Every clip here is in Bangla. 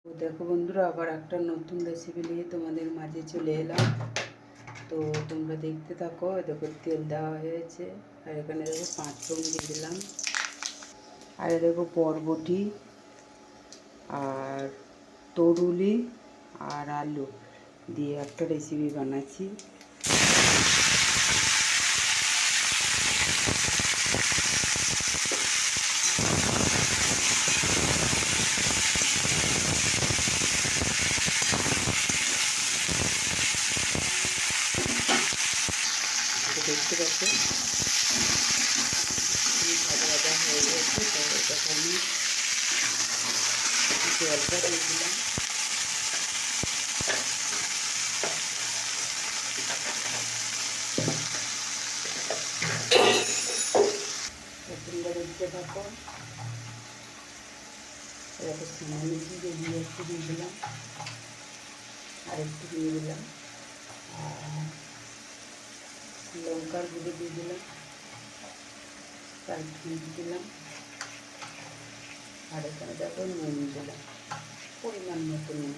তো দেখো বন্ধুরা, আবার একটা নতুন রেসিপি নিয়ে তোমাদের মাঝে চলে এলাম। তো তোমরা দেখতে থাকো। দেখো তেল দেওয়া হয়েছে, আর এখানে দেখো 5 ফোড়ন দিয়ে দিলাম, আর দেখো বরবটি আর তরুলি আর আলু দিয়ে একটা রেসিপি বানাচ্ছি। দেখতে পাচ্ছ ভাজা ভাজা হয়ে গেছে। তো এটাকে আমি জলটা দিয়ে দিলাম। তোমরা দেখতে থাকো। এরকম সামান্য জিরে দিয়ে একটু দিয়ে দিলাম, আর একটু দিয়ে দিলাম লঙ্কার গুঁড়ো দিয়ে দিলাম, তার দিয়ে দিলাম, আর এখানে দেখো নুন দিলাম পরিমাণ মতো নুন,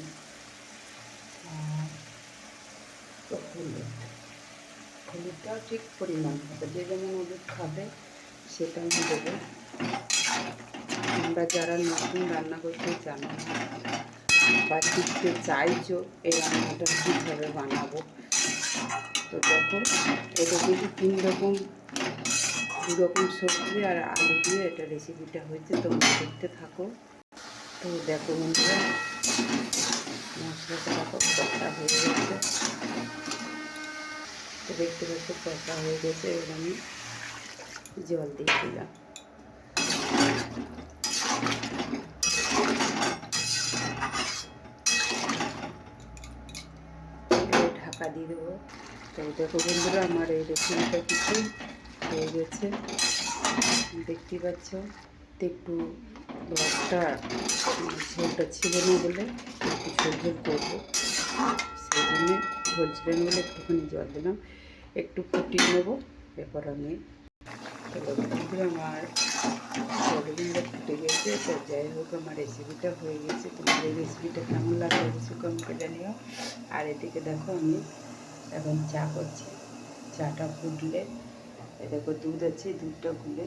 আর হলুদটাও ঠিক পরিমাণ মতো, যে যেমন হলুদ খাবে সেটা আমি দেবো। তোমরা যারা নতুন রান্না করতে জানো না বা শিখতে চাইছো এই রান্নাটা কীভাবে বানাবো, তো দেখো এটা কিন্তু 3 রকম 2 রকম সবজি আর আলু দিয়ে এটা রেসিপিটা হয়েছে। তোমরা দেখতে থাকো। তো দেখো বন্ধুরা, মশলাটা দেখো কষা হয়ে গেছে। তো দেখতে পাচ্ছ কষা হয়ে গেছে। এবার আমি জল দিয়ে দিলাম। ঢাকা দিয়ে দেবো। তো দেখো বন্ধুরা, আমার এই রেসিপিটা কিছু হয়ে গেছে, দেখতে পাচ্ছ। তো একটু রসটা ঝোলটা ছিল না বলে একটু ঝোল ঝোল করবো, সেই জন্যে ঝোল ছিল না বলে একটুখানি জল দিলাম, একটু ফুটিয়ে নেবো। এরপর আমি বন্ধুরা আমার জলগুলো ফুটে গেছে। তো যাই হোক, আমার রেসিপিটা হয়ে গেছে। তোমার এই রেসিপিটা কেমন লাগবে অবশ্যই কমেন্টে জানিও। আর এদিকে দেখো আমি এখন চা করছি। চাটা ফুটলে দেখো দুধ আছে, দুধটা গুলে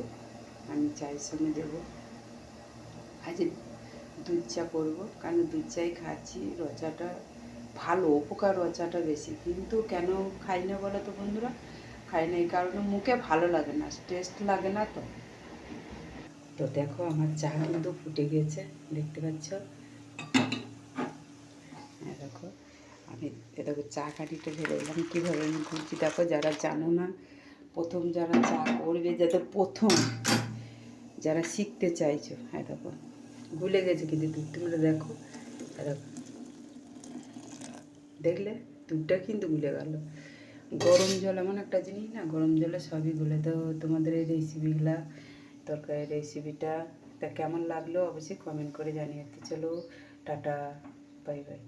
আমি চায়ের সঙ্গে দেবো। আজ দুধ চা করবো, কারণ দুধ চাই খাচ্ছি। রচাটা ভালো, উপকার রচাটা বেশি, কিন্তু কেন খাই না বলো তো বন্ধুরা? খাই না এই কারণে মুখে ভালো লাগে না, টেস্ট লাগে না। তো তো দেখো আমার চা কিন্তু ফুটে গিয়েছে, দেখতে পাচ্ছ। হ্যাঁ দেখো, আমি দেখো চা কাঠিটা ঢেলে দিলাম। কীভাবে আমি করছি দেখো, যারা জানো না, প্রথম যারা চা করবে, যাতে প্রথম যারা শিখতে চাইছো, হ্যাঁ দেখো ভুলে গেছে কিন্তু দুধ, তোমরা দেখো। দেখো দেখলে দুধটা কিন্তু গুলে গেল। গরম জল এমন একটা জিনিস না, গরম জলে সবই গুলে। তো তোমাদের এই রেসিপিগুলা, তরকারির রেসিপিটা তা কেমন লাগলো অবশ্যই কমেন্ট করে জানিয়ে। চলো টাটা, বাই বাই।